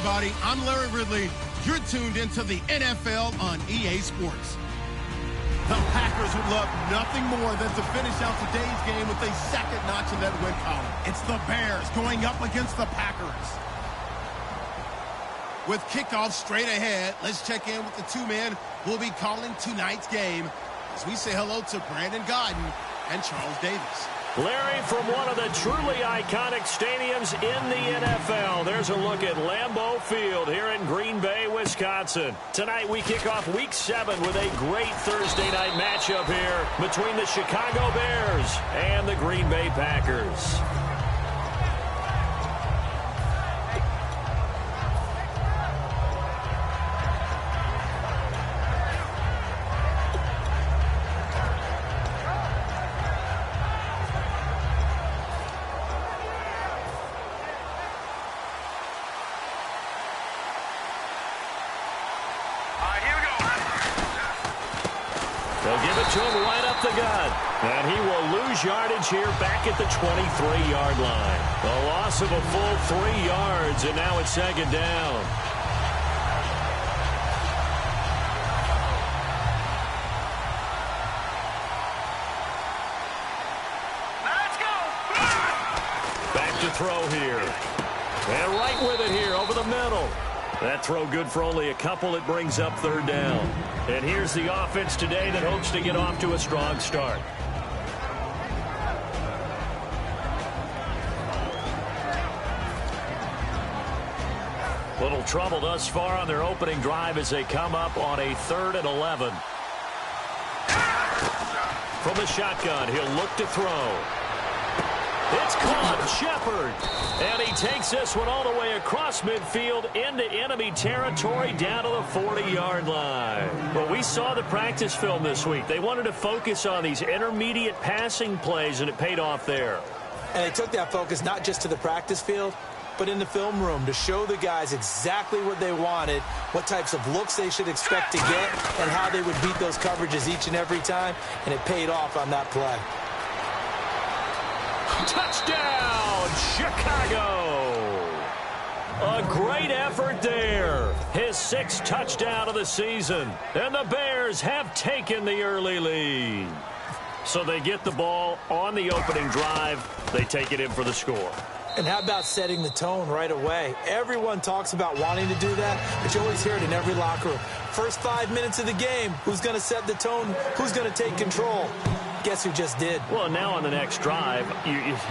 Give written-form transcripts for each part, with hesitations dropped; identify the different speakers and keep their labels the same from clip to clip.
Speaker 1: everybody. I'm Larry Ridley. You're tuned into the NFL on EA Sports. The Packers would love nothing more than to finish out today's game with a second notch in that win column. It's the Bears going up against the Packers. With kickoff straight ahead, let's check in with the two men who will be calling tonight's game as we say hello to Brandon Godden and Charles Davis.
Speaker 2: Larry, from one of the truly iconic stadiums in the NFL, there's a look at Lambeau Field here in Green Bay, Wisconsin. Tonight we kick off Week 7 with a great Thursday night matchup here between the Chicago Bears and the Green Bay Packers. They'll give it to him right up the gut. And he will lose yardage here back at the 23-yard line. A loss of a full 3 yards, and now it's second down.
Speaker 3: Let's go!
Speaker 2: Back to throw here. And right with it here over the middle. That throw good for only a couple. It brings up third down. And here's the offense today that hopes to get off to a strong start. Little trouble thus far on their opening drive as they come up on a 3rd and 11. From the shotgun, he'll look to throw. It's caught, Shepard. And he takes this one all the way across midfield into enemy territory down to the 40-yard line. Well, we saw the practice film this week. They wanted to focus on these intermediate passing plays, and it paid off there.
Speaker 4: And they took that focus not just to the practice field, but in the film room to show the guys exactly what they wanted, what types of looks they should expect to get, and how they would beat those coverages each and every time, and it paid off on that play.
Speaker 2: Touchdown, Chicago! A great effort there. His 6th touchdown of the season. And the Bears have taken the early lead. So they get the ball on the opening drive. They take it in for the score.
Speaker 4: And how about setting the tone right away? Everyone talks about wanting to do that, but you always hear it in every locker room. First 5 minutes of the game, who's going to set the tone? Who's going to take control? Guess who just did?
Speaker 2: Well, now on the next drive,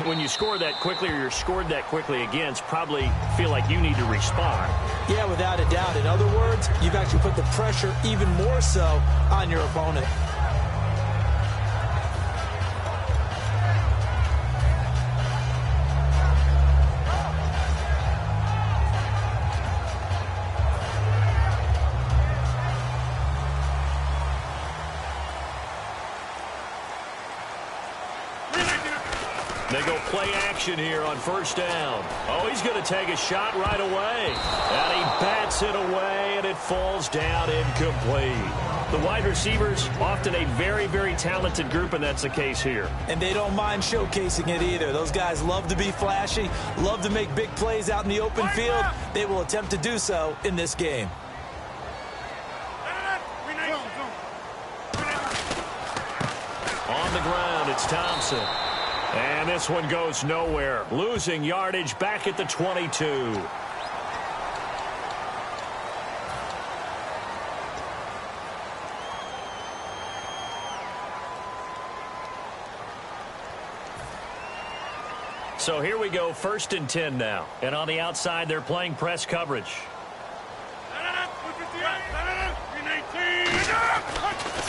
Speaker 2: when you score that quickly or you're scored that quickly again, probably feel like you need to respond.
Speaker 4: Yeah, without a doubt. In other words, you've actually put the pressure even more so on your opponent.
Speaker 2: They go play action here on first down. Oh, he's going to take a shot right away. And he bats it away, and it falls down incomplete. The wide receivers, often a very, very talented group, and that's the case here.
Speaker 4: And they don't mind showcasing it either. Those guys love to be flashy, love to make big plays out in the open field. They will attempt to do so in this game.
Speaker 2: On the ground, it's Thompson. And this one goes nowhere. Losing yardage back at the 22. So here we go, 1st and 10 now. And on the outside, they're playing press coverage.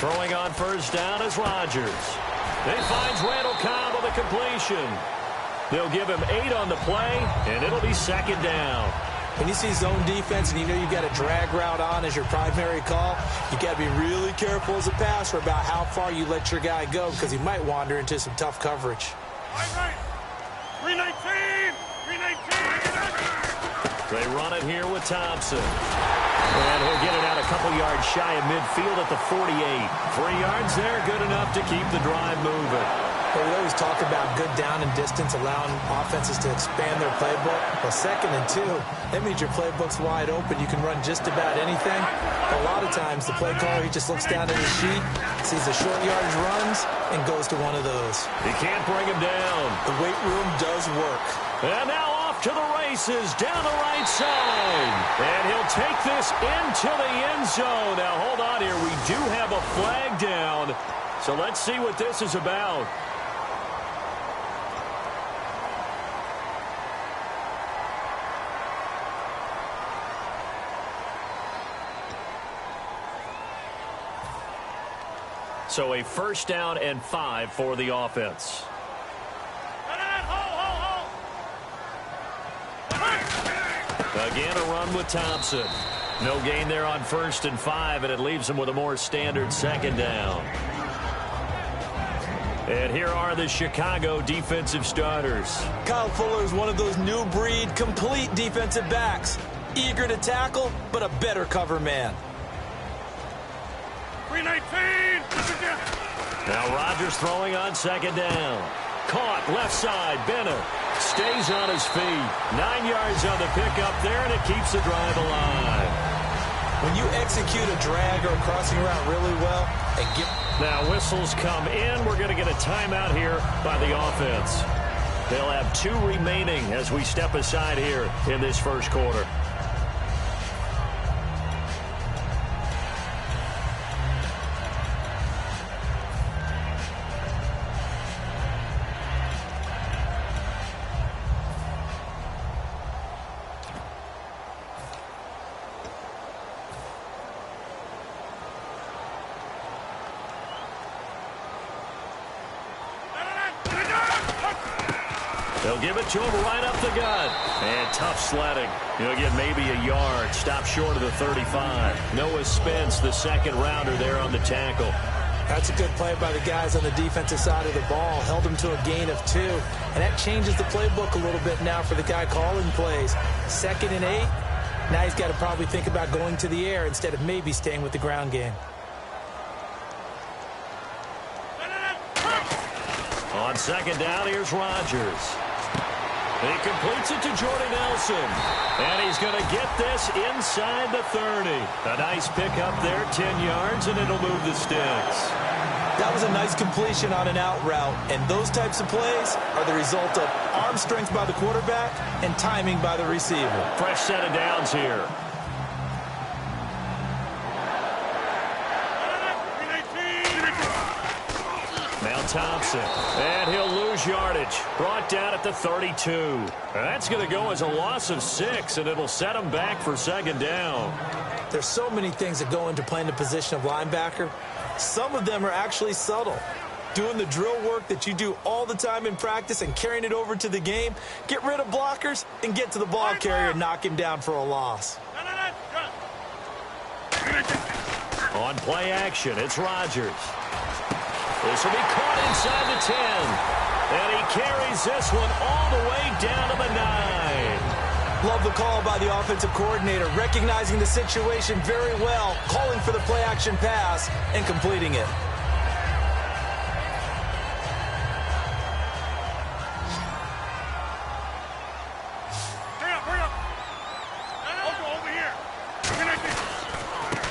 Speaker 2: Throwing on first down is Rodgers. He finds Randall Cobb with a completion. They'll give him 8 on the play, and it'll be second down.
Speaker 4: When you see zone defense and you know you've got a drag route on as your primary call, you got to be really careful as a passer about how far you let your guy go because he might wander into some tough coverage.
Speaker 3: 319! 319!
Speaker 2: They run it here with Thompson. And he'll get it out a couple yards shy of midfield at the 48. 3 yards there, good enough to keep the drive moving.
Speaker 4: Well, we always talk about good down and distance, allowing offenses to expand their playbook. Well, 2nd and 2, that means your playbook's wide open. You can run just about anything. But a lot of times, the play caller, he just looks down at his sheet, sees the short yardage runs, and goes to one of those.
Speaker 2: He can't bring him down.
Speaker 4: The weight room does work.
Speaker 2: And now off to the races down the right side. And he'll take this into the end zone. Now, hold on here. We do have a flag down. So let's see what this is about. So a 1st down and 5 for the offense. Again, a run with Thompson. No gain there on 1st and 5, and it leaves him with a more standard 2nd down. And here are the Chicago defensive starters.
Speaker 4: Kyle Fuller is one of those new breed, complete defensive backs. Eager to tackle, but a better cover man.
Speaker 3: 319.
Speaker 2: Now Rodgers throwing on 2nd down. Caught left side. Bennett stays on his feet. 9 yards on the pickup there, and it keeps the drive alive.
Speaker 4: When you execute a drag or a crossing route really well and get...
Speaker 2: Now whistles come in. We're going to get a timeout here by the offense. They'll have 2 remaining as we step aside here in this 1st quarter. They'll give it to him right up the gut. And tough sledding. He'll get maybe a yard. Stop short of the 35. Noah Spence, the 2nd rounder there on the tackle.
Speaker 4: That's a good play by the guys on the defensive side of the ball. Held him to a gain of 2. And that changes the playbook a little bit now for the guy calling plays. 2nd and 8. Now he's got to probably think about going to the air instead of maybe staying with the ground game.
Speaker 2: On 2nd down, here's Rodgers. He completes it to Jordy Nelson. And he's going to get this inside the 30. A nice pickup there, 10 yards, and it'll move the sticks.
Speaker 4: That was a nice completion on an out route, and those types of plays are the result of arm strength by the quarterback and timing by the receiver.
Speaker 2: Fresh set of downs here. Now Thompson, and he'll lose yardage. Brought down at the 32. That's going to go as a loss of 6, and it'll set him back for 2nd down.
Speaker 4: There's so many things that go into playing the position of linebacker. Some of them are actually subtle. Doing the drill work that you do all the time in practice and carrying it over to the game. Get rid of blockers and get to the ball carrier and knock him down for a loss.
Speaker 2: On play action, it's Rodgers. This will be caught inside the 10. And he carries this one all the way down to the 9.
Speaker 4: Love the call by the offensive coordinator, recognizing the situation very well, calling for the play action pass and completing it.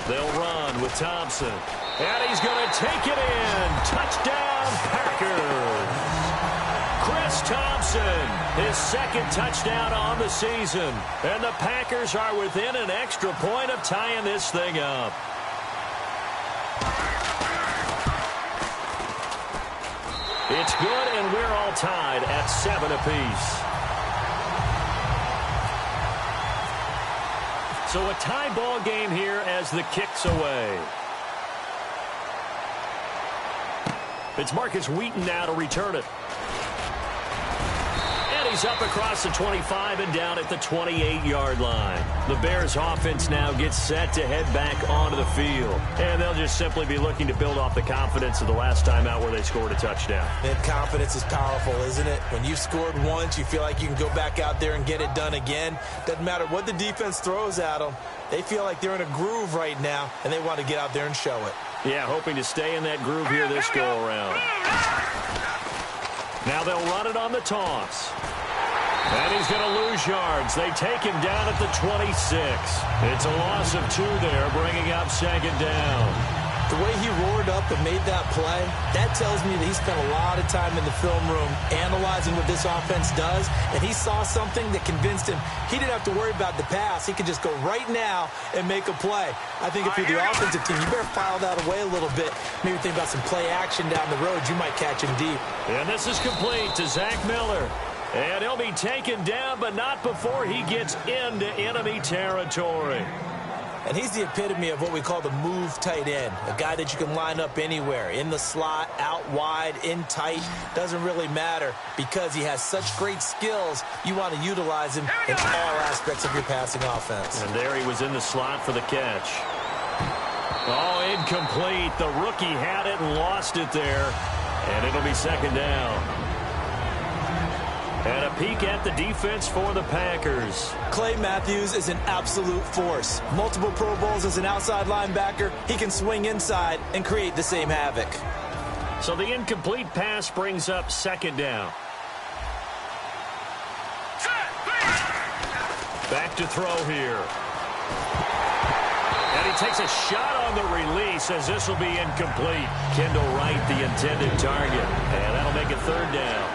Speaker 2: They'll run with Thompson. And he's going to take it in. Touchdown, Packers. Chris Thompson, his 2nd touchdown on the season. And the Packers are within an extra point of tying this thing up. It's good, and we're all tied at 7 apiece. So a tie ball game here as the kick's away. It's Marcus Wheaton now to return it. And he's up across the 25 and down at the 28-yard line. The Bears offense now gets set to head back onto the field. And they'll just simply be looking to build off the confidence of the last time out where they scored a touchdown.
Speaker 4: And confidence is powerful, isn't it? When you scored once, you feel like you can go back out there and get it done again. Doesn't matter what the defense throws at them. They feel like they're in a groove right now, and they want to get out there and show it.
Speaker 2: Yeah, hoping to stay in that groove here this go-around. Now they'll run it on the toss. And he's going to lose yards. They take him down at the 26. It's a loss of 2 there, bringing up second down.
Speaker 4: The way he roared up and made that play, that tells me that he spent a lot of time in the film room analyzing what this offense does, and he saw something that convinced him he didn't have to worry about the pass. He could just go right now and make a play. I think if you're the offensive team, you better file that away a little bit. Maybe think about some play action down the road. You might catch him deep.
Speaker 2: And this is complete to Zach Miller. And he'll be taken down, but not before he gets into enemy territory.
Speaker 4: And he's the epitome of what we call the move tight end, a guy that you can line up anywhere, in the slot, out wide, in tight, doesn't really matter because he has such great skills. You want to utilize him in all aspects of your passing offense.
Speaker 2: And there he was in the slot for the catch. Oh, incomplete. The rookie had it and lost it there, and it'll be second down. And a peek at the defense for the Packers.
Speaker 4: Clay Matthews is an absolute force. Multiple Pro Bowls as an outside linebacker. He can swing inside and create the same havoc.
Speaker 2: So the incomplete pass brings up second down. Back to throw here. And he takes a shot on the release as this will be incomplete. Kendall Wright, the intended target. And that'll make it third down.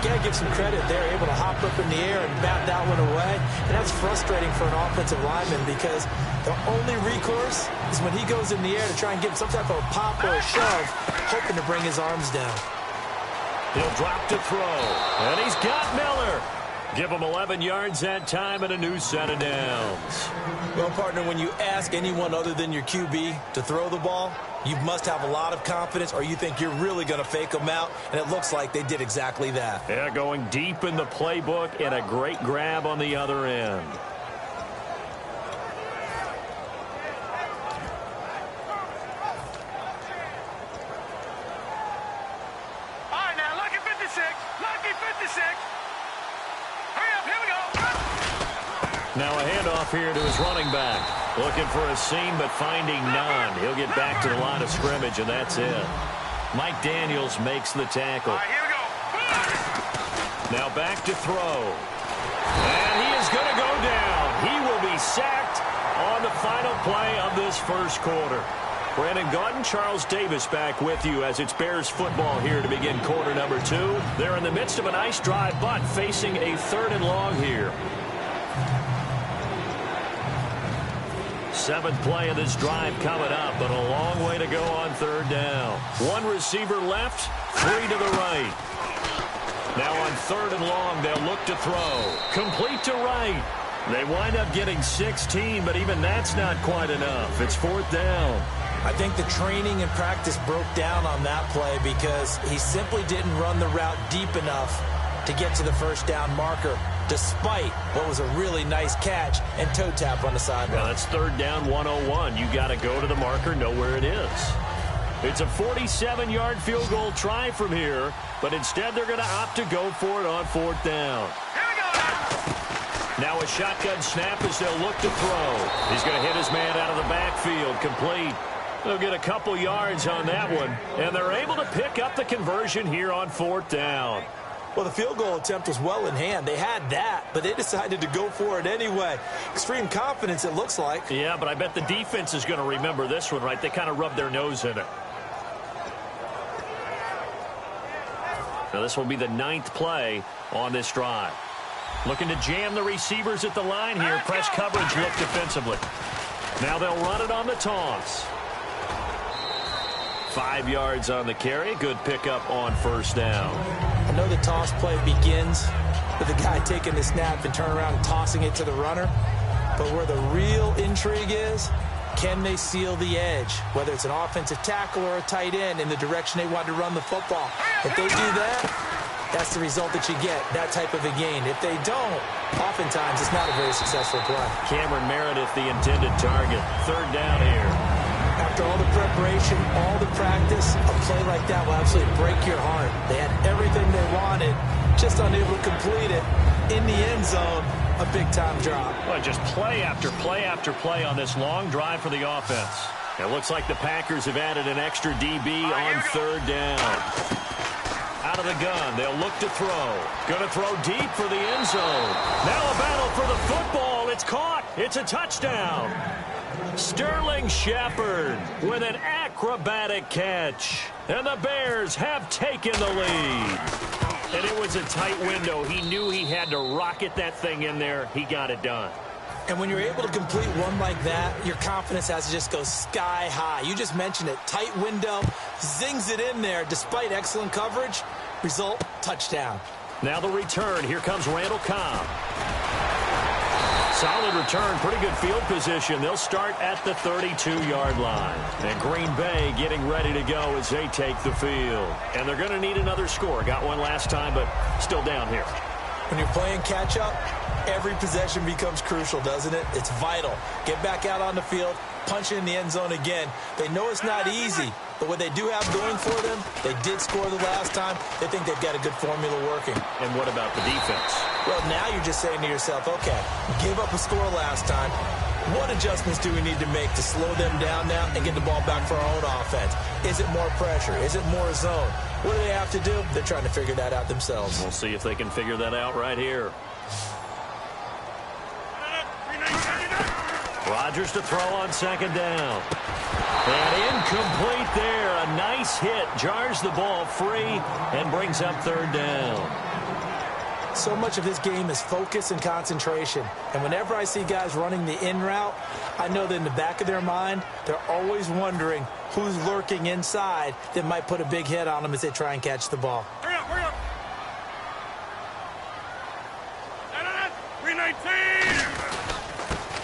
Speaker 4: Got to give some credit. They're able to hop up in the air and bat that one away. And that's frustrating for an offensive lineman because the only recourse is when he goes in the air to try and get some type of a pop or a shove, hoping to bring his arms down.
Speaker 2: He'll drop to throw. And he's got Miller. Give him 11 yards that time and a new set of downs.
Speaker 4: Well, partner, when you ask anyone other than your QB to throw the ball, you must have a lot of confidence or you think you're really going to fake them out, and it looks like they did exactly that.
Speaker 2: Yeah, going deep in the playbook and a great grab on the other end.
Speaker 3: All right, now, lucky 56. Lucky 56. Hurry up, here we go.
Speaker 2: Now a handoff here to his running back. Looking for a seam, but finding none. He'll get back to the line of scrimmage, and that's it. Mike Daniels makes the tackle.
Speaker 3: All right, here we go.
Speaker 2: Now back to throw. And he is going to go down. He will be sacked on the final play of this first quarter. Brandon Gaudin, Charles Davis back with you as it's Bears football here to begin quarter number 2. They're in the midst of a nice drive, but facing a 3rd and long here. 7th play of this drive coming up, but a long way to go on 3rd down. 1 receiver left, 3 to the right. Now on 3rd and long, they'll look to throw. Complete to Wright. They wind up getting 16, but even that's not quite enough. It's 4th down.
Speaker 4: I think the training and practice broke down on that play because he simply didn't run the route deep enough to get to the first down marker, despite what was a really nice catch and toe tap on the sideline.
Speaker 2: Well, that's 3rd down 101. You got to go to the marker, know where it is. It's a 47-yard field goal try from here, but instead they're going to opt to go for it on 4th down.
Speaker 3: Here we go now.
Speaker 2: Now a shotgun snap as they'll look to throw. He's going to hit his man out of the backfield, complete. They'll get a couple yards on that one, and they're able to pick up the conversion here on 4th down.
Speaker 4: Well, the field goal attempt was well in hand. They had that, but they decided to go for it anyway. Extreme confidence, it looks like.
Speaker 2: Yeah, but I bet the defense is going to remember this one, right? They kind of rubbed their nose in it. Now, this will be the 9th play on this drive. Looking to jam the receivers at the line here. Press coverage look defensively. Now they'll run it on the toss. 5 yards on the carry. Good pickup on 1st down.
Speaker 4: I know the toss play begins with the guy taking the snap and turn around and tossing it to the runner. But where the real intrigue is, can they seal the edge? Whether it's an offensive tackle or a tight end in the direction they want to run the football. If they do that, that's the result that you get, that type of a gain. If they don't, oftentimes it's not a very successful play.
Speaker 2: Cameron Meredith, the intended target. 3rd down here.
Speaker 4: After all the preparation, all the practice, a play like that will absolutely break your heart. They had everything they wanted, just unable to complete it. In the end zone, a big-time drop.
Speaker 2: Well, just play after play after play on this long drive for the offense. It looks like the Packers have added an extra DB on 3rd down. Out of the gun, they'll look to throw. Gonna throw deep for the end zone. Now a battle for the football. It's caught. It's a touchdown. Sterling Shepard with an acrobatic catch. And the Bears have taken the lead. And it was a tight window. He knew he had to rocket that thing in there. He got it done.
Speaker 4: And when you're able to complete one like that, your confidence has to just go sky high. You just mentioned it. Tight window, zings it in there despite excellent coverage. Result, touchdown.
Speaker 2: Now the return. Here comes Randall Cobb. Solid return, pretty good field position. They'll start at the 32-yard line. And Green Bay getting ready to go as they take the field. And they're going to need another score. Got one last time, but still down here.
Speaker 4: When you're playing catch-up, every possession becomes crucial, doesn't it? It's vital. Get back out on the field, punch it in the end zone again. They know it's not easy, but what they do have going for them, they did score the last time. They think they've got a good formula working.
Speaker 2: And what about the defense?
Speaker 4: Well, now you're just saying to yourself, okay, we gave up a score last time. What adjustments do we need to make to slow them down now and get the ball back for our own offense? Is it more pressure? Is it more zone? What do they have to do? They're trying to figure that out themselves.
Speaker 2: We'll see if they can figure that out right here. Rodgers to throw on second down. And incomplete there. A nice hit. Jars the ball free and brings up third down.
Speaker 4: So much of this game is focus and concentration. And whenever I see guys running the in route, I know that in the back of their mind, they're always wondering who's lurking inside that might put a big hit on them as they try and catch the ball.
Speaker 3: Hurry up, hurry up. 319.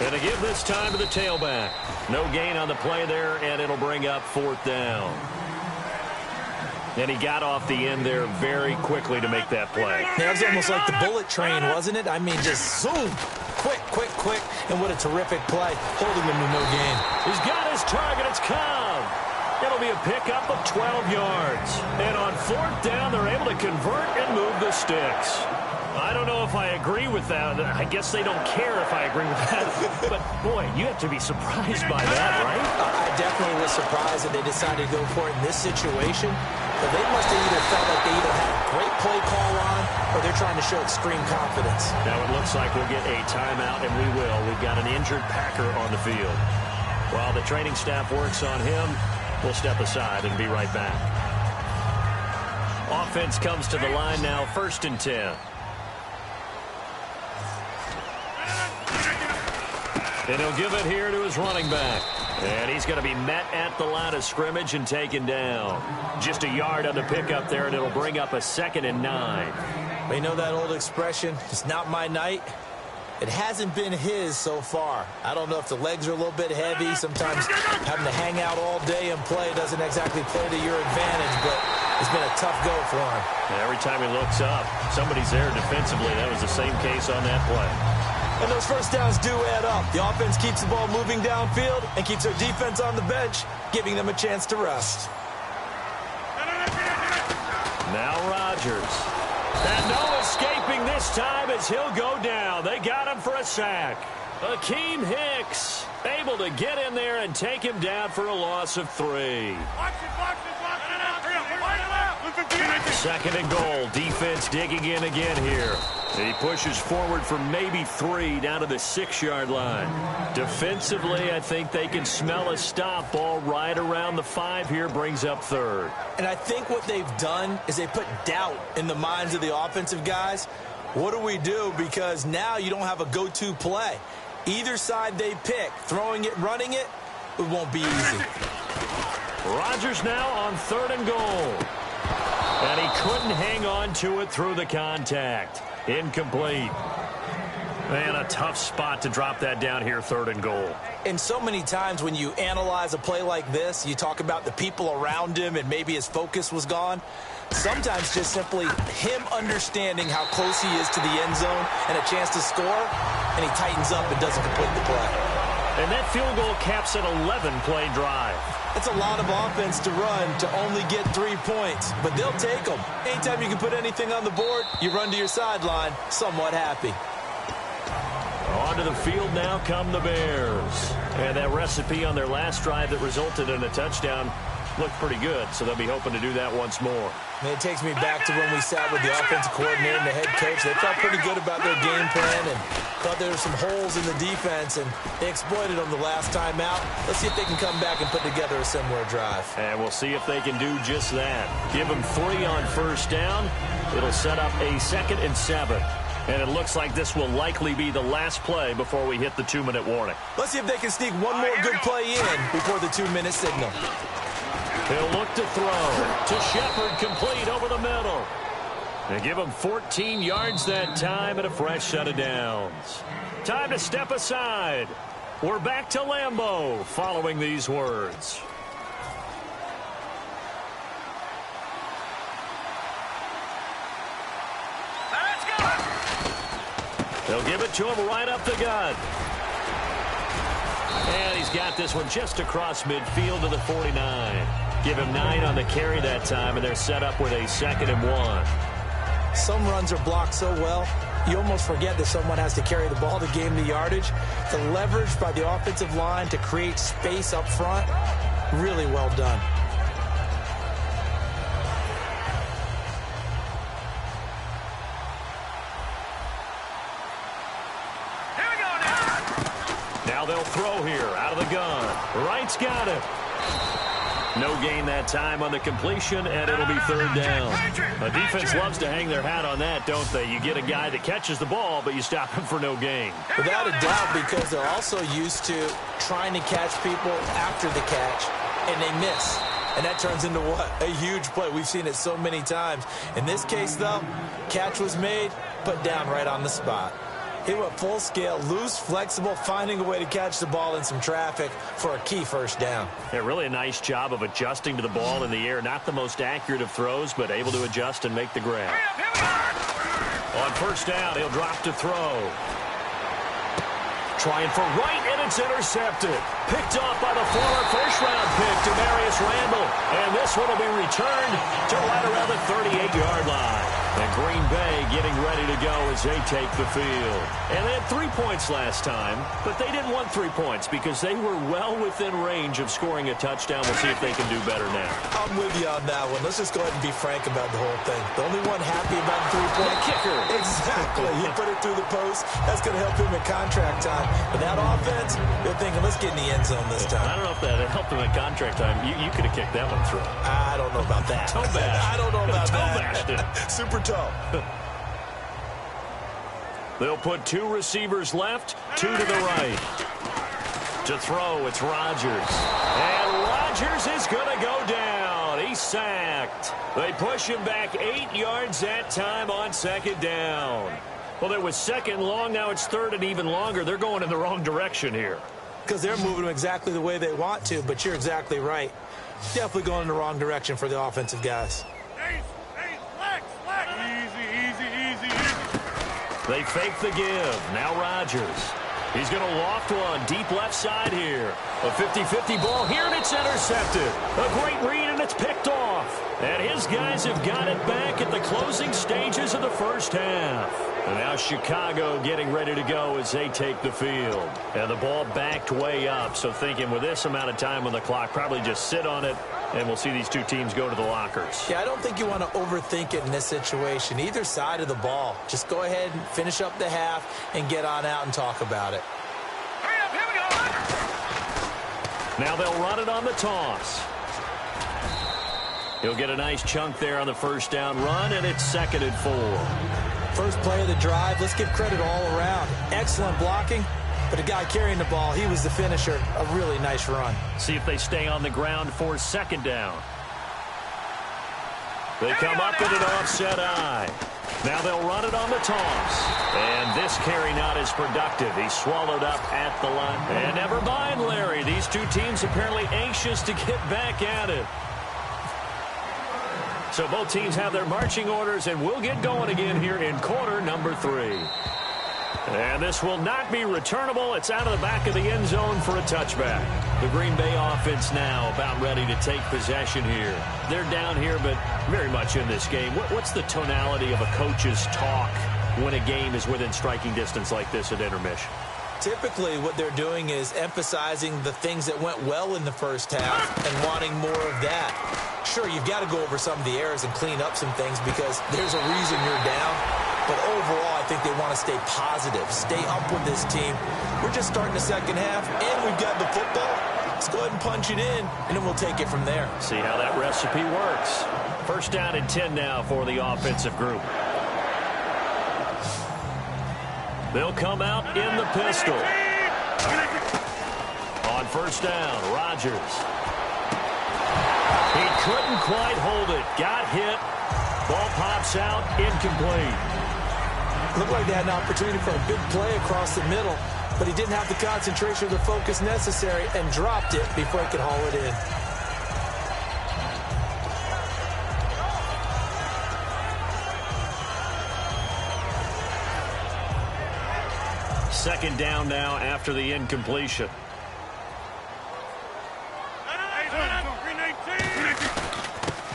Speaker 2: And to give this time to the tailback. No gain on the play there, and it'll bring up fourth down. And he got off the end there very quickly to make that play.
Speaker 4: Yeah, it was almost like the bullet train, wasn't it? I mean, just zoom. Quick, quick, quick. And what a terrific play, holding him to no gain.
Speaker 2: He's got his target. It's Cobb. It'll be a pickup of 12 yards. And on fourth down, they're able to convert and move the sticks. I don't know if I agree with that. I guess they don't care if I agree with that. But, boy, you have to be surprised by that, right?
Speaker 4: I definitely was surprised that they decided to go for it in this situation. But they must have either felt like they either had a great play call on or they're trying to show extreme confidence.
Speaker 2: Now it looks like we'll get a timeout, and we will. We've got an injured Packer on the field. While the training staff works on him, we'll step aside and be right back. Offense comes to the line now, 1st and 10. And he'll give it here to his running back. And he's going to be met at the line of scrimmage and taken down. Just a yard on the pickup there, and it'll bring up a 2nd and 9.
Speaker 4: We know that old expression, it's not my night. It hasn't been his so far. I don't know if the legs are a little bit heavy. Sometimes having to hang out all day and play doesn't exactly play to your advantage, but it's been a tough go for him.
Speaker 2: And every time he looks up, somebody's there defensively. That was the same case on that play.
Speaker 4: And those first downs do add up. The offense keeps the ball moving downfield and keeps their defense on the bench, giving them a chance to rest.
Speaker 2: Now Rodgers. And no escaping this time as he'll go down. They got him for a sack. Akeem Hicks able to get in there and take him down for a loss of 3. 2nd and goal. Defense digging in again here. And he pushes forward for maybe 3 down to the 6-yard line. Defensively, I think they can smell a stop. Ball right around the 5 here, brings up 3rd.
Speaker 4: And I think what they've done is they put doubt in the minds of the offensive guys. What do we do? Because now you don't have a go-to play. Either side they pick, throwing it, running it, it won't be easy.
Speaker 2: Rodgers now on 3rd and goal. And he couldn't hang on to it through the contact. Incomplete. Man, a tough spot to drop that down here, 3rd and goal.
Speaker 4: And so many times when you analyze a play like this, you talk about the people around him and maybe his focus was gone. Sometimes just simply him understanding how close he is to the end zone and a chance to score, and he tightens up and doesn't complete the play.
Speaker 2: And that field goal caps an 11-play drive.
Speaker 4: It's a lot of offense to run to only get 3 points, but they'll take them. Anytime you can put anything on the board, you run to your sideline somewhat happy.
Speaker 2: Onto the field now come the Bears. And that recipe on their last drive that resulted in a touchdown looked pretty good, so they'll be hoping to do that once more.
Speaker 4: It takes me back to when we sat with the offensive coordinator and the head coach. They felt pretty good about their game plan and thought there were some holes in the defense, and they exploited them the last time out. Let's see if they can come back and put together a similar drive.
Speaker 2: And we'll see if they can do just that. Give them 3 on first down. It'll set up a 2nd and 7. And it looks like this will likely be the last play before we hit the 2-minute warning.
Speaker 4: Let's see if they can sneak one more good play in before the 2-minute signal.
Speaker 2: He'll look to throw to Shepard, complete over the middle. They give him 14 yards that time and a fresh set of downs. Time to step aside. We're back to Lambeau following these words. They'll give it to him right up the gut. And he's got this one just across midfield to the 49. Give him 9 on the carry that time, and they're set up with a 2nd and 1.
Speaker 4: Some runs are blocked so well, you almost forget that someone has to carry the ball to gain the yardage. The leverage by the offensive line to create space up front, really well done.
Speaker 2: Now they'll throw here out of the gun. Wright's got it. No gain that time on the completion, and it'll be 3rd down. A defense loves to hang their hat on that, don't they? You get a guy that catches the ball, but you stop him for no gain.
Speaker 4: Without a doubt, because they're also used to trying to catch people after the catch, and they miss. And that turns into what? A huge play. We've seen it so many times. In this case, though, catch was made, put down right on the spot. He went full scale, loose, flexible, finding a way to catch the ball in some traffic for a key first down.
Speaker 2: Yeah, really a nice job of adjusting to the ball in the air. Not the most accurate of throws, but able to adjust and make the grab. On first down, he'll drop to throw. Trying for Wright, and it's intercepted. Picked off by the former first-round pick, Demarius Randall. And this one will be returned to right around the 38-yard line. And Green Bay getting ready to go as they take the field. And they had 3 points last time, but they didn't want 3 points because they were well within range of scoring a touchdown. We'll see if they can do better now.
Speaker 4: I'm with you on that one. Let's just go ahead and be frank about the whole thing. The only one happy about the 3-point
Speaker 2: kicker.
Speaker 4: Exactly. He put it through the post. That's going to help him in contract time. But that offense, they're thinking, let's get in the end zone this time.
Speaker 2: I don't know if that helped him at contract time. You could have kicked that one through.
Speaker 4: I don't know about that.
Speaker 2: Toe bash.
Speaker 4: I don't know about that.
Speaker 2: Toe bashed it.
Speaker 4: Super toe.
Speaker 2: They'll put 2 receivers left, 2 to the right. To throw, it's Rodgers. And Rodgers is going to go down. He's sacked. They push him back 8 yards that time on 2nd down. Well, it was 2nd long. Now it's 3rd and even longer. They're going in the wrong direction here.
Speaker 4: Because they're moving them exactly the way they want to, but you're exactly right. Definitely going in the wrong direction for the offensive guys.
Speaker 2: They fake the give. Now Rodgers. He's going to loft one deep left side here. A 50-50 ball here, and it's intercepted. A great read, and it's picked off. And his guys have got it back at the closing stages of the first half. And now Chicago getting ready to go as they take the field. And the ball backed way up, so thinking with this amount of time on the clock, probably just sit on it, and we'll see these 2 teams go to the lockers.
Speaker 4: Yeah, I don't think you want to overthink it in this situation. Either side of the ball. Just go ahead and finish up the half and get on out and talk about it.
Speaker 3: Here we go.
Speaker 2: Now they'll run it on the toss. He'll get a nice chunk there on the first down run, and it's 2nd and 4.
Speaker 4: First play of the drive, let's give credit all around. Excellent blocking, but the guy carrying the ball, he was the finisher. A really nice run.
Speaker 2: See if they stay on the ground for 2nd down. They come up with an offset eye. Now they'll run it on the toss. And this carry not as productive. He's swallowed up at the line. And never mind, Larry. These 2 teams apparently anxious to get back at it. So both teams have their marching orders, and we'll get going again here in quarter number 3. And this will not be returnable. It's out of the back of the end zone for a touchback. The Green Bay offense now about ready to take possession here. They're down here, but very much in this game. What's the tonality of a coach's talk when a game is within striking distance like this at intermission?
Speaker 4: Typically, what they're doing is emphasizing the things that went well in the first half and wanting more of that. Sure, you've got to go over some of the errors and clean up some things because there's a reason you're down. But overall, I think they want to stay positive, stay up with this team. We're just starting the second half, and we've got the football. Let's go ahead and punch it in, and then we'll take it from there.
Speaker 2: See how that recipe works. First down and 10 now for the offensive group. They'll come out in the pistol. On first down, Rodgers. He couldn't quite hold it. Got hit. Ball pops out, incomplete.
Speaker 4: Looked like they had an opportunity for a big play across the middle, but he didn't have the concentration or the focus necessary and dropped it before he could haul it in.
Speaker 2: Second down now after the incompletion.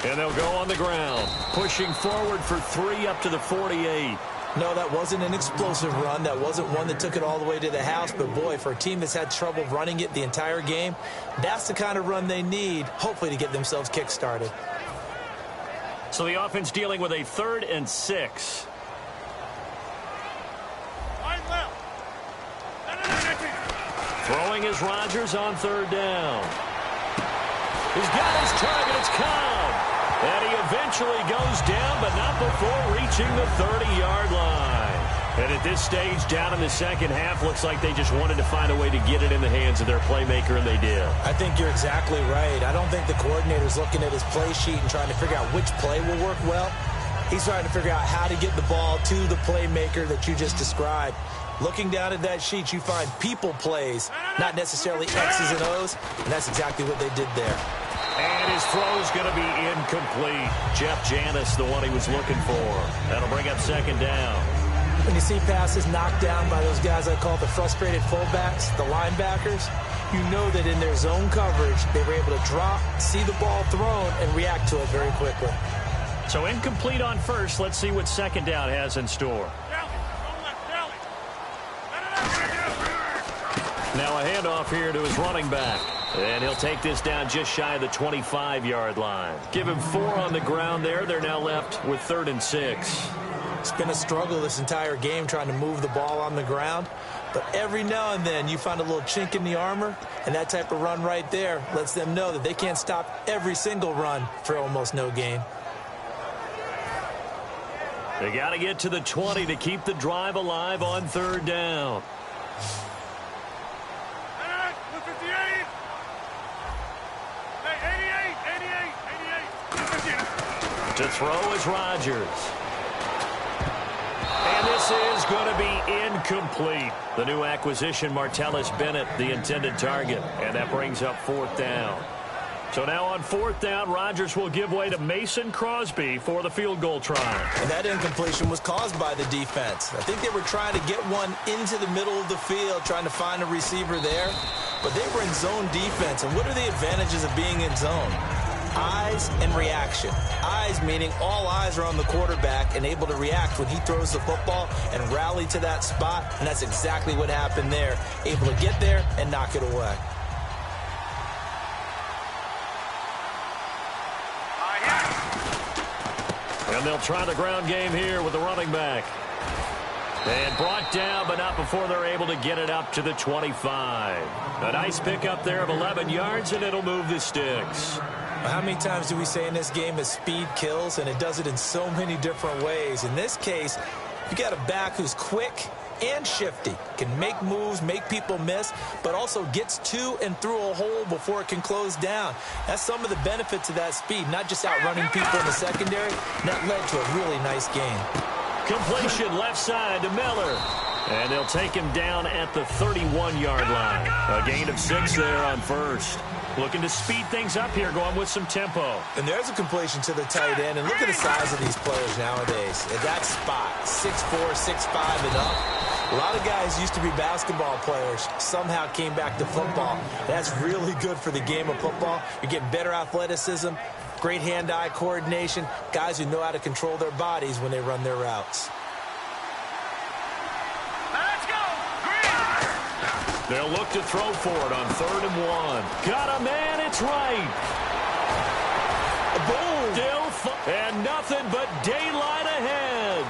Speaker 2: And they'll go on the ground, pushing forward for 3 up to the 48.
Speaker 4: No, that wasn't an explosive run. That wasn't one that took it all the way to the house. But, boy, for a team that's had trouble running it the entire game, that's the kind of run they need, hopefully, to get themselves kick-started.
Speaker 2: So the offense dealing with a 3rd and 6. Throwing is Rodgers on 3rd down. He's got his target. It's Cobb. And he eventually goes down, but not before reaching the 30-yard line. And at this stage, down in the second half, looks like they just wanted to find a way to get it in the hands of their playmaker, and they did.
Speaker 4: I think you're exactly right. I don't think the coordinator's looking at his play sheet and trying to figure out which play will work well. He's trying to figure out how to get the ball to the playmaker that you just described. Looking down at that sheet, you find people plays, not necessarily X's and O's, and that's exactly what they did there.
Speaker 2: And his throw's going to be incomplete. Jeff Janis, the one he was looking for. That'll bring up second down.
Speaker 4: When you see passes knocked down by those guys I call the frustrated fullbacks, the linebackers, you know that in their zone coverage, they were able to drop, see the ball thrown, and react to it very quickly.
Speaker 2: So incomplete on first. Let's see what second down has in store. Now a handoff here to his running back. And he'll take this down just shy of the 25-yard line. Give him 4 on the ground there. They're now left with 3rd and 6.
Speaker 4: It's been a struggle this entire game trying to move the ball on the ground. But every now and then you find a little chink in the armor, and that type of run right there lets them know that they can't stop every single run for almost no gain.
Speaker 2: They got to get to the 20 to keep the drive alive on 3rd down. To throw is Rodgers. And this is going to be incomplete. The new acquisition, Martellus Bennett, the intended target. And that brings up 4th down. So now on 4th down, Rodgers will give way to Mason Crosby for the field goal try.
Speaker 4: And that incompletion was caused by the defense. I think they were trying to get one into the middle of the field, trying to find a receiver there. But they were in zone defense. And what are the advantages of being in zone? Eyes and reaction. Eyes meaning all eyes are on the quarterback and able to react when he throws the football and rally to that spot. And that's exactly what happened there. Able to get there and knock it away.
Speaker 2: And they'll try the ground game here with the running back. And brought down, but not before they're able to get it up to the 25. A nice pickup there of 11 yards, and it'll move the sticks.
Speaker 4: How many times do we say in this game that speed kills, and it does it in so many different ways? In this case, you got a back who's quick and shifty, can make moves, make people miss, but also gets to and through a hole before it can close down. That's some of the benefits of that speed, not just outrunning people in the secondary. And that led to a really nice game.
Speaker 2: Completion left side to Miller. And they'll take him down at the 31-yard line. A gain of 6 there on first. Looking to speed things up here, going with some tempo.
Speaker 4: And there's a completion to the tight end. And look at the size of these players nowadays. At that spot, 6'4", 6'5", and up. A lot of guys used to be basketball players, somehow came back to football. That's really good for the game of football. You're getting better athleticism, great hand-eye coordination, guys who know how to control their bodies when they run their routes.
Speaker 3: Let's go! Green!
Speaker 2: They'll look to throw for it on 3rd and 1. Got a man, it's right.
Speaker 4: Boom.
Speaker 2: And nothing but daylight ahead.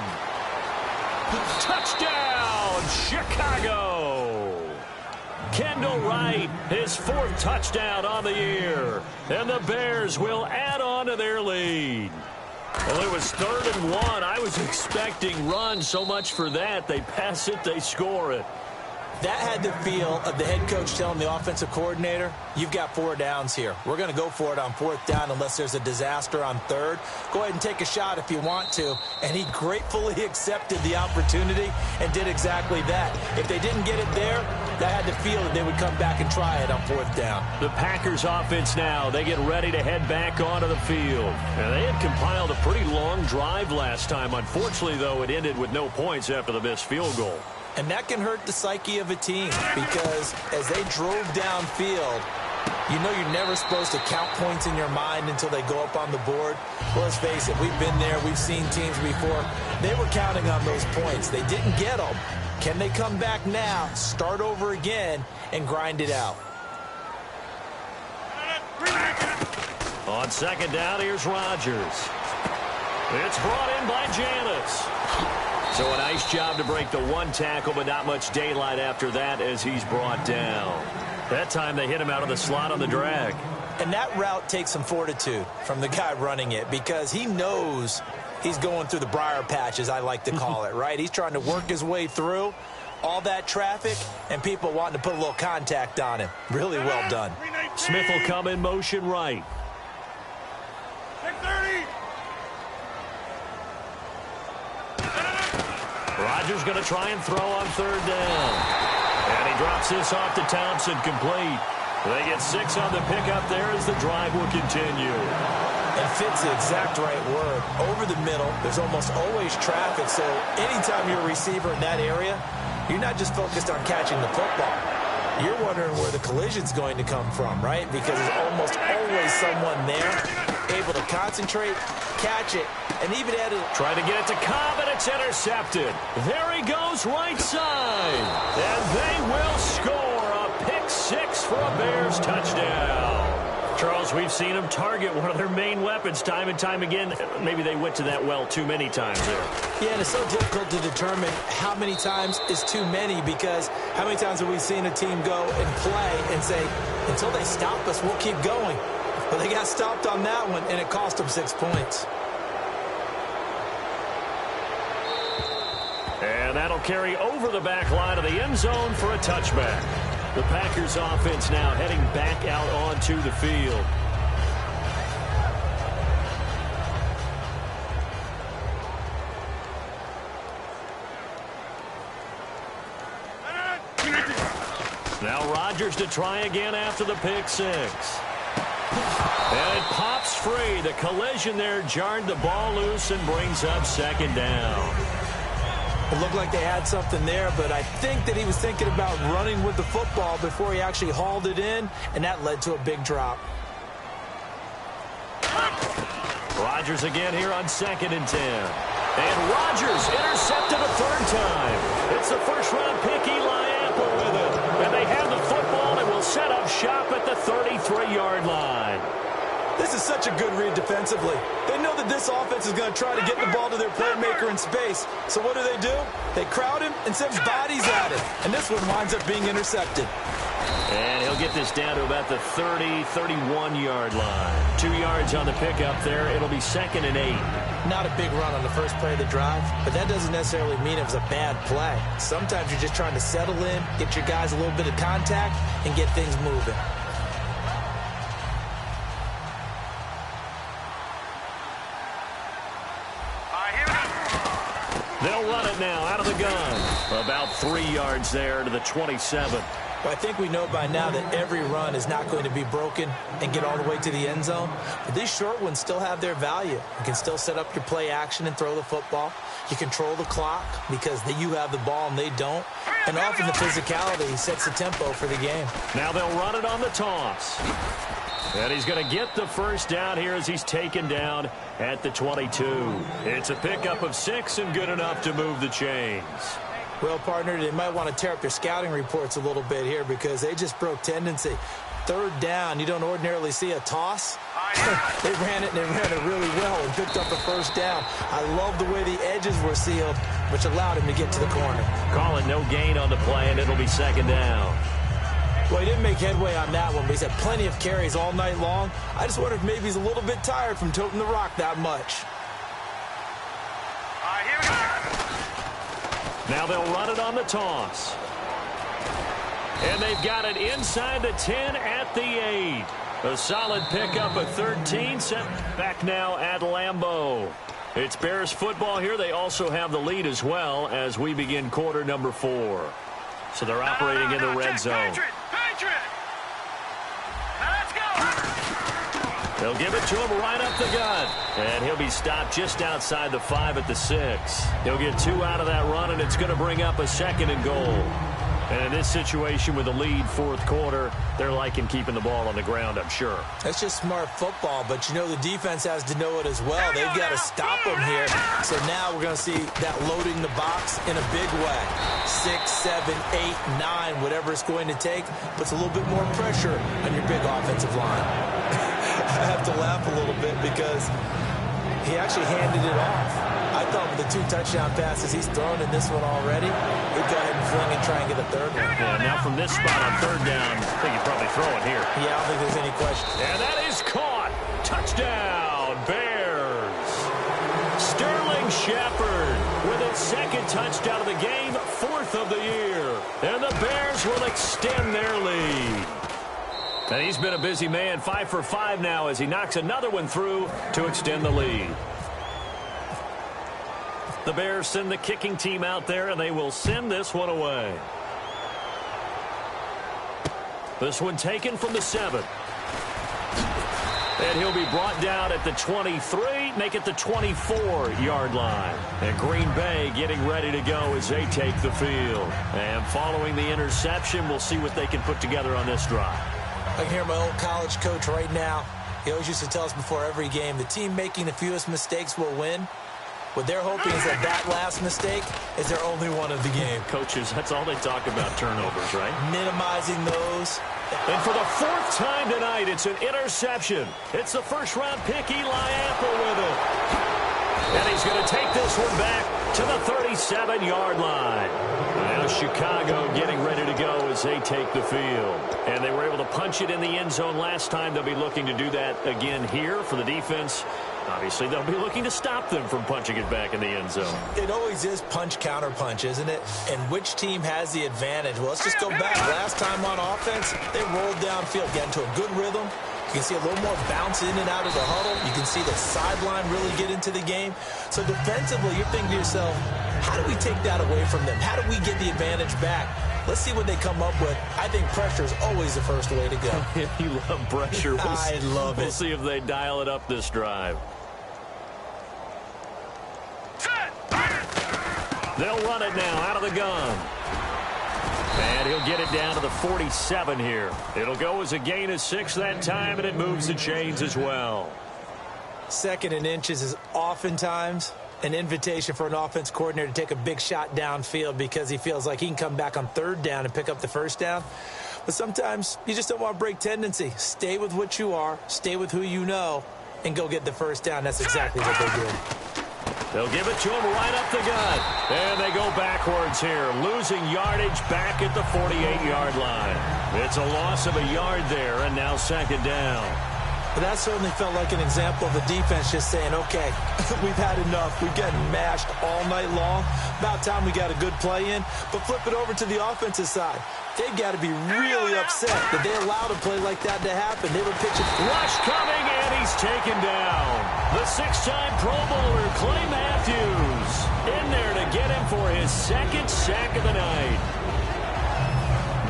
Speaker 2: Touchdown, Chicago. Kendall Wright, his 4th touchdown on the year. And the Bears will add on to their lead. Well, it was 3rd and 1. I was expecting run, so much for that. They pass it, they score it.
Speaker 4: That had the feel of the head coach telling the offensive coordinator, you've got 4 downs here. We're going to go for it on 4th down unless there's a disaster on 3rd. Go ahead and take a shot if you want to. And he gratefully accepted the opportunity and did exactly that. If they didn't get it there, that had the feel that they would come back and try it on 4th down.
Speaker 2: The Packers offense now, they get ready to head back onto the field. And they had compiled a pretty long drive last time. Unfortunately, though, it ended with no points after the missed field goal.
Speaker 4: And that can hurt the psyche of a team because as they drove downfield, you know you're never supposed to count points in your mind until they go up on the board. Well, let's face it, we've been there. We've seen teams before. They were counting on those points. They didn't get them. Can they come back now, start over again, and grind it out?
Speaker 2: On 2nd down, here's Rodgers. It's brought in by Janis. So a nice job to break the 1 tackle, but not much daylight after that as he's brought down. That time they hit him out of the slot on the drag.
Speaker 4: And that route takes some fortitude from the guy running it because he knows he's going through the briar patch, as I like to call it, right? He's trying to work his way through all that traffic and people wanting to put a little contact on him. Really well done.
Speaker 2: Smith will come in motion right.
Speaker 3: 630.
Speaker 2: Rodgers going to try and throw on 3rd down. And he drops this off to Thompson, complete. They get 6 on the pickup there as the drive will continue.
Speaker 4: And fits the exact right word. Over the middle, there's almost always traffic, so anytime you're a receiver in that area, you're not just focused on catching the football. You're wondering where the collision's going to come from, right? Because there's almost always someone there able to concentrate, catch it, and even add it.
Speaker 2: Try to get it to Cobb, and it's intercepted. There he goes, right side. And they will score a pick 6 for a Bears touchdown. Charles, we've seen them target one of their main weapons time and time again. Maybe they went to that well too many times there.
Speaker 4: Yeah, and it's so difficult to determine how many times is too many because how many times have we seen a team go and play and say, until they stop us, we'll keep going. But they got stopped on that one, and it cost them 6 points.
Speaker 2: And that'll carry over the back line of the end zone for a touchback. The Packers offense now heading back out onto the field. Now Rodgers to try again after the pick 6. And it pops free. The collision there jarred the ball loose and brings up 2nd down.
Speaker 4: It looked like they had something there, but I think that he was thinking about running with the football before he actually hauled it in, and that led to a big drop.
Speaker 2: Rodgers again here on 2nd and 10. And Rodgers intercepted a 3rd time. It's the 1st-round pick, Eli Apple with it. And they have the football and will set up shop at the 33-yard line.
Speaker 4: This is such a good read defensively. They know that this offense is going to try to get the ball to their playmaker in space. So what do? They crowd him and send bodies at him. And this one winds up being intercepted.
Speaker 2: And he'll get this down to about the 30, 31-yard line. 2 yards on the pickup there. It'll be 2nd and 8.
Speaker 4: Not a big run on the first play of the drive, but that doesn't necessarily mean it was a bad play. Sometimes you're just trying to settle in, get your guys a little bit of contact, and get things moving.
Speaker 2: They'll run it now out of the gun. About 3 yards there to the 27.
Speaker 4: Well, I think we know by now that every run is not going to be broken and get all the way to the end zone. But these short ones still have their value. You can still set up your play action and throw the football. You control the clock because you have the ball and they don't. And often the physicality sets the tempo for the game.
Speaker 2: Now they'll run it on the toss. And he's going to get the 1st down here as he's taken down at the 22. It's a pickup of 6 and good enough to move the chains.
Speaker 4: Well, partner, they might want to tear up their scouting reports a little bit here because they just broke tendency. Third down, you don't ordinarily see a toss. They ran it, and they ran it really well and picked up a first down. I love the way the edges were sealed, which allowed him to get to the corner.
Speaker 2: Calling no gain on the play, and it'll be second down.
Speaker 4: Well, he didn't make headway on that one, but he's had plenty of carries all night long. I just wonder if maybe he's a little bit tired from toting the rock that much.
Speaker 3: All right, here we go.
Speaker 2: Now they'll run it on the toss. And they've got it inside the 10 at the 8. A solid pickup of 13, set back now at Lambeau. It's Bears football here. They also have the lead as well as we begin quarter number 4. So they're operating in the red zone.
Speaker 3: Patriot. Now let's go.
Speaker 2: They'll give it to him right up the gut. And he'll be stopped just outside the 5 at the 6. He'll get 2 out of that run, and it's going to bring up a 2nd and goal. And in this situation with the lead, fourth quarter, they're liking keeping the ball on the ground, I'm sure.
Speaker 4: That's just smart football, but you know the defense has to know it as well. They've got to stop them here. So now we're going to see that loading the box in a big way. 6, 7, 8, 9, whatever it's going to take, puts a little bit more pressure on your big offensive line. I have to laugh a little bit because he actually handed it off. I thought with the 2 touchdown passes he's thrown in this one already, he'd go ahead and fling and try and get a third one.
Speaker 2: Yeah, now from this spot on third down, I think he'd probably throw it here.
Speaker 4: Yeah, I don't think there's any question.
Speaker 2: And that is caught. Touchdown, Bears. Sterling Shepard with his 2nd touchdown of the game, 4th of the year. And the Bears will extend their lead. And he's been a busy man, 5 for 5 now as he knocks another one through to extend the lead. The Bears send the kicking team out there, and they will send this one away. This one taken from the 7. And he'll be brought down at the 23, make it the 24-yard line. And Green Bay getting ready to go as they take the field. And following the interception, we'll see what they can put together on this drive.
Speaker 4: I can hear my old college coach right now. He always used to tell us before every game, the team making the fewest mistakes will win. What they're hoping is that last mistake is their only one of the game.
Speaker 2: Coaches, that's all they talk about, turnovers, right?
Speaker 4: Minimizing those.
Speaker 2: And for the 4th time tonight, it's an interception. It's the first-round pick, Eli Apple, with it. And he's going to take this one back to the 37-yard line. Now Chicago getting ready to go as they take the field. And they were able to punch it in the end zone last time. They'll be looking to do that again here for the defense. Obviously, they'll be looking to stop them from punching it back in the end zone.
Speaker 4: It always is punch-counter-punch, isn't it? And which team has the advantage? Well, let's just go back. Last time on offense, they rolled downfield, got into a good rhythm. You can see a little more bounce in and out of the huddle. You can see the sideline really get into the game. So defensively, you're thinking to yourself, how do we take that away from them? How do we get the advantage back? Let's see what they come up with. I think pressure is always the first way to go.
Speaker 2: You love pressure.
Speaker 4: I love it.
Speaker 2: We'll see if they dial it up this drive. They'll run it now out of the gun. And he'll get it down to the 47 here. It'll go as a gain of 6 that time, and it moves the chains as well.
Speaker 4: 2nd and inches is oftentimes an invitation for an offense coordinator to take a big shot downfield because he feels like he can come back on 3rd down and pick up the first down. But sometimes you just don't want to break tendency. Stay with what you are, stay with who you know, and go get the first down. That's exactly what they did.
Speaker 2: They'll give it to him right up the gut. And they go backwards here, losing yardage back at the 48-yard line. It's a loss of a yard there, and now 2nd down.
Speaker 4: But that certainly felt like an example of the defense just saying, okay, we've had enough. We've gotten mashed all night long. About time we got a good play in. But flip it over to the offensive side. They've got to be really upset that they allowed a play like that to happen. They were pitching.
Speaker 2: Rush coming, and he's taken down. The 6-time Pro Bowler, Clay Matthews, in there to get him for his 2nd sack of the night.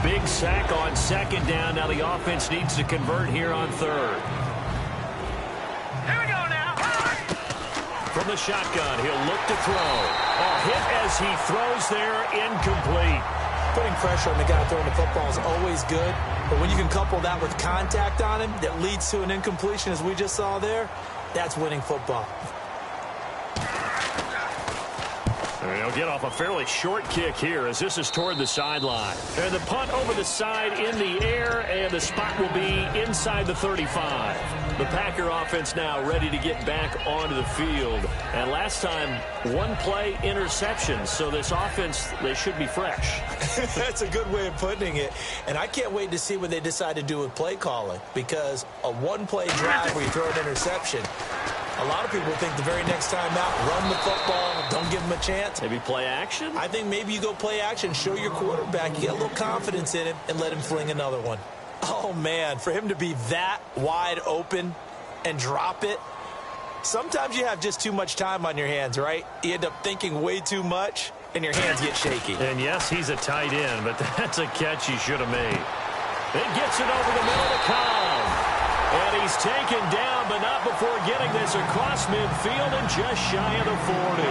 Speaker 2: Big sack on 2nd down. Now the offense needs to convert here on 3rd.
Speaker 3: Here we go now.
Speaker 2: From the shotgun, he'll look to throw. A hit as he throws there, incomplete.
Speaker 4: Putting pressure on the guy throwing the football is always good, but when you can couple that with contact on him that leads to an incompletion, as we just saw there, that's winning football.
Speaker 2: And he'll get off a fairly short kick here as this is toward the sideline. And the punt over the side in the air, and the spot will be inside the 35. The Packer offense now ready to get back onto the field. And last time, one play interception. So this offense, they should be fresh.
Speaker 4: That's a good way of putting it. And I can't wait to see what they decide to do with play calling, because a one-play drive where you throw an interception, a lot of people think the very next time out, run the football, don't give him a chance.
Speaker 2: Maybe play action?
Speaker 4: I think maybe you go play action, show your quarterback, you get a little confidence in him, and let him fling another one. Oh, man, for him to be that wide open and drop it, sometimes you have just too much time on your hands, right? You end up thinking way too much, and your hands get shaky.
Speaker 2: And, yes, he's a tight end, but that's a catch he should have made. It gets it over the middle to Cobb. And he's taken down, but not before getting this across midfield and just shy of the 40.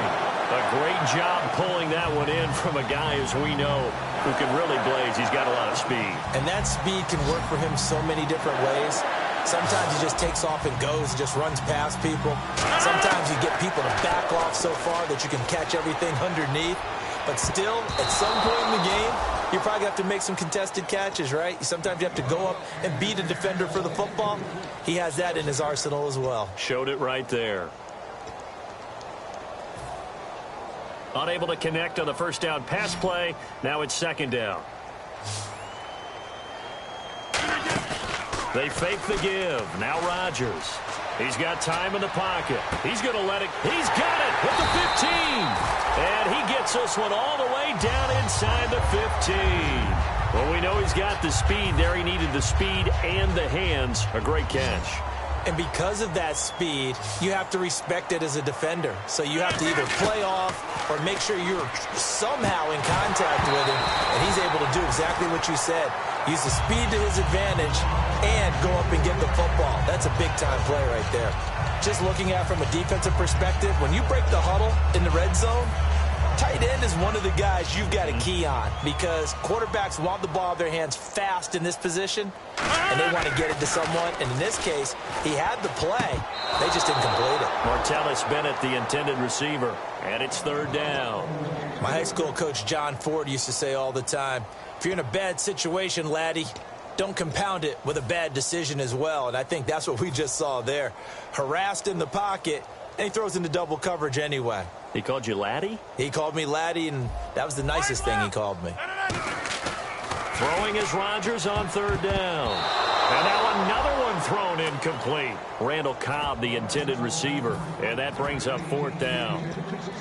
Speaker 2: A great job pulling that one in from a guy, as we know, who can really blaze. He's got a lot of speed.
Speaker 4: And that speed can work for him so many different ways. Sometimes he just takes off and goes and just runs past people. Sometimes you get people to back off so far that you can catch everything underneath. But still, at some point in the game, you probably have to make some contested catches, right? Sometimes you have to go up and beat a defender for the football. He has that in his arsenal as well.
Speaker 2: Showed it right there. Unable to connect on the first down pass play. Now it's second down. They fake the give. Now Rodgers. He's got time in the pocket. He's going to let it. He's got it with the 15. And he gets this one all the way down inside the 15. Well, we know he's got the speed there. He needed the speed and the hands. A great catch.
Speaker 4: And because of that speed, you have to respect it as a defender. So you have to either play off or make sure you're somehow in contact with him. And he's able to do exactly what you said. Use the speed to his advantage and go up and get the football. That's a big-time play right there. Just looking at it from a defensive perspective, when you break the huddle in the red zone, tight end is one of the guys you've got a key on, because quarterbacks want the ball in their hands fast in this position, and they want to get it to someone. And in this case, he had the play. They just didn't complete it.
Speaker 2: Martellus Bennett, the intended receiver, and it's third down.
Speaker 4: My high school coach, John Ford, used to say all the time, if you're in a bad situation, laddie, don't compound it with a bad decision as well. And I think that's what we just saw there. Harassed in the pocket, and he throws into double coverage anyway.
Speaker 2: He called you laddie?
Speaker 4: He called me laddie, and that was the nicest thing he called me.
Speaker 2: Throwing is Rodgers on third down. And now another one thrown incomplete. Randall Cobb, the intended receiver. And that brings up fourth down.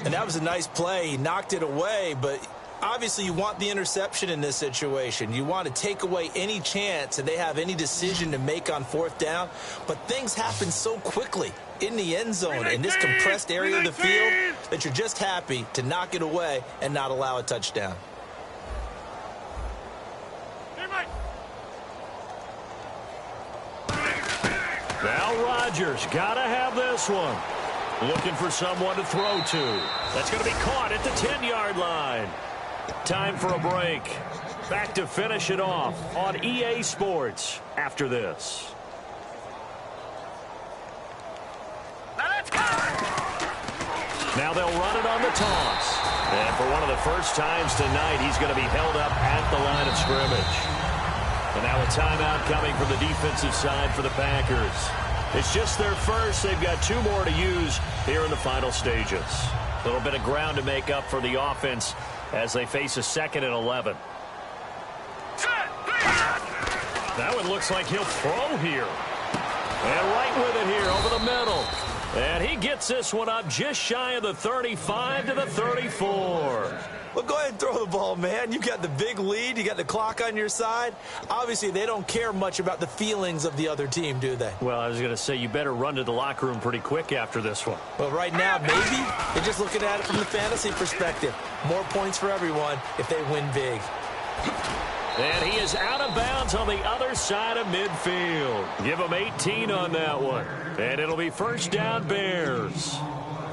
Speaker 4: And that was a nice play. He knocked it away, but obviously you want the interception in this situation. You want to take away any chance that they have any decision to make on fourth down. But things happen so quickly in the end zone, in this compressed area of the field, that you're just happy to knock it away and not allow a touchdown.
Speaker 2: Now Rodgers got to have this one. Looking for someone to throw to. That's going to be caught at the 10-yard line. Time for a break. Back to finish it off on EA Sports after this. Now they'll run it on the toss. And for one of the first times tonight, he's going to be held up at the line of scrimmage. And now a timeout coming from the defensive side for the Packers. It's just their first. They've got two more to use here in the final stages. A little bit of ground to make up for the offense as they face a 2nd and 11. That one looks like he'll throw here. And right with it here over the middle. And he gets this one up just shy of the 35 to the 34.
Speaker 4: Well, go ahead and throw the ball, man. You got the big lead. You got the clock on your side. Obviously, they don't care much about the feelings of the other team, do they?
Speaker 2: Well, I was going to say, you better run to the locker room pretty quick after this one.
Speaker 4: Well, right now, maybe. They're just looking at it from the fantasy perspective. More points for everyone if they win big.
Speaker 2: And he is out of bounds on the other side of midfield. Give him 18 on that one. And it'll be first down, Bears.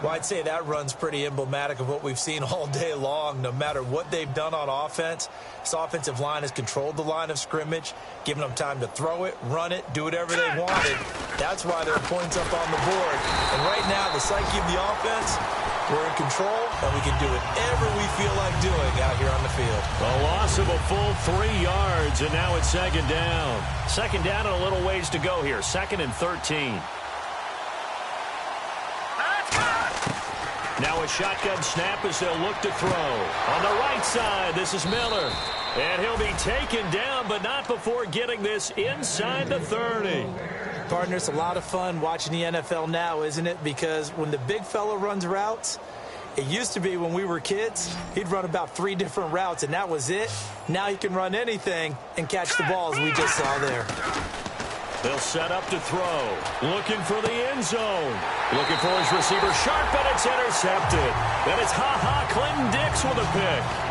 Speaker 4: Well, I'd say that run's pretty emblematic of what we've seen all day long. No matter what they've done on offense, this offensive line has controlled the line of scrimmage, giving them time to throw it, run it, do whatever they wanted. That's why there are points up on the board. And right now, the psyche of the offense, We're in control, and we can do whatever we feel like doing out here on the field.
Speaker 2: A loss of a full 3 yards, and now it's second down. Second down and a little ways to go here. 2nd and 13. Now a shotgun snap as they'll look to throw. On the right side, this is Miller. And he'll be taken down, but not before getting this inside the 30.
Speaker 4: Partner, it's a lot of fun watching the NFL now, isn't it? Because when the big fella runs routes, it used to be when we were kids, he'd run about 3 different routes, and that was it. Now he can run anything and catch the balls we just saw there.
Speaker 2: They'll set up to throw. Looking for the end zone. Looking for his receiver sharp, and it's intercepted. Then it's Clinton Dix with a pick.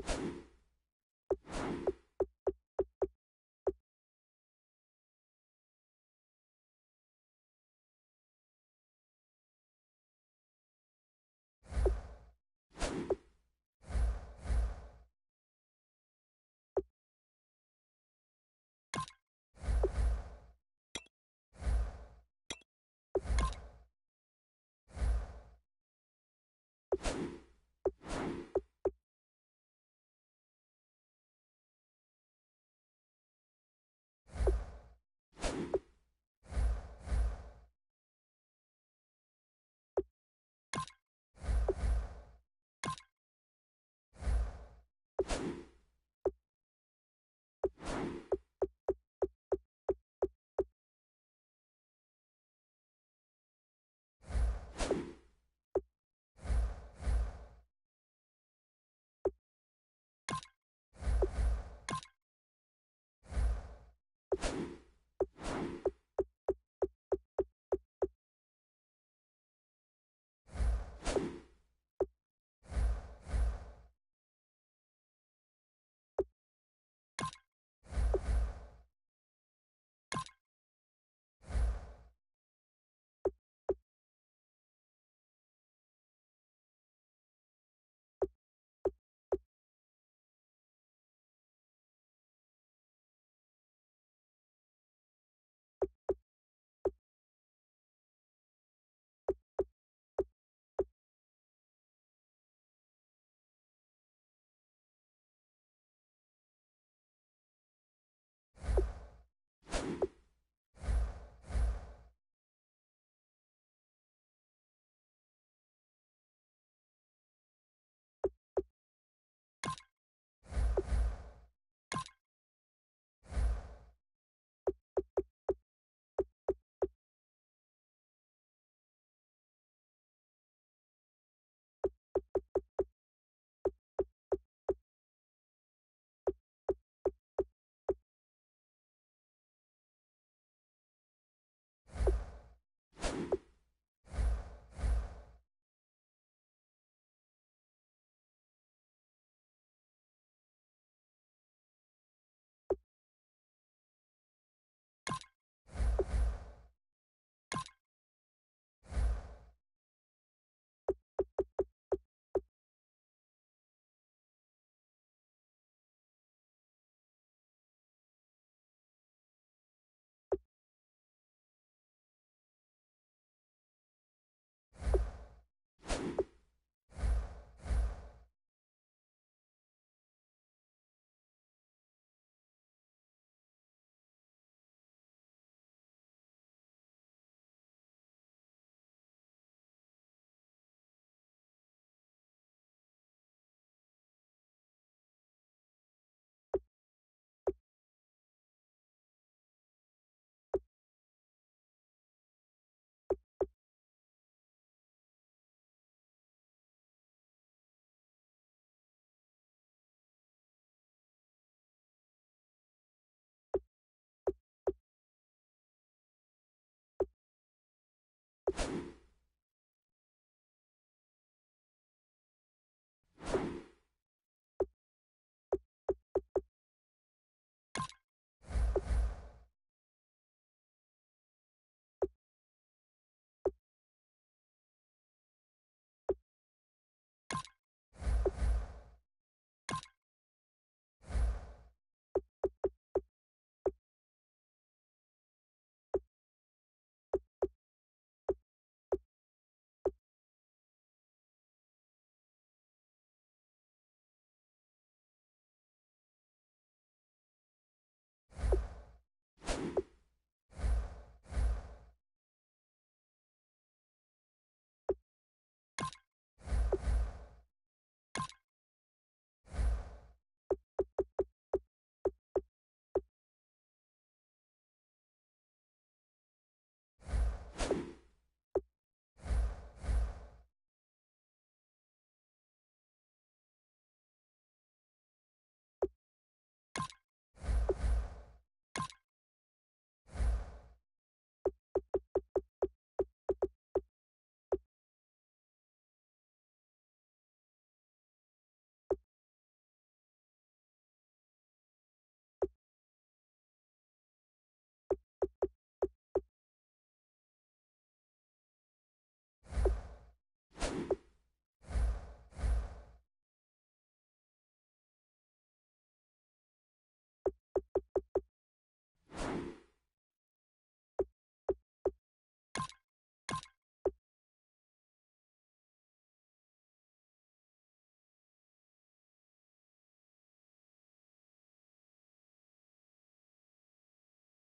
Speaker 5: you.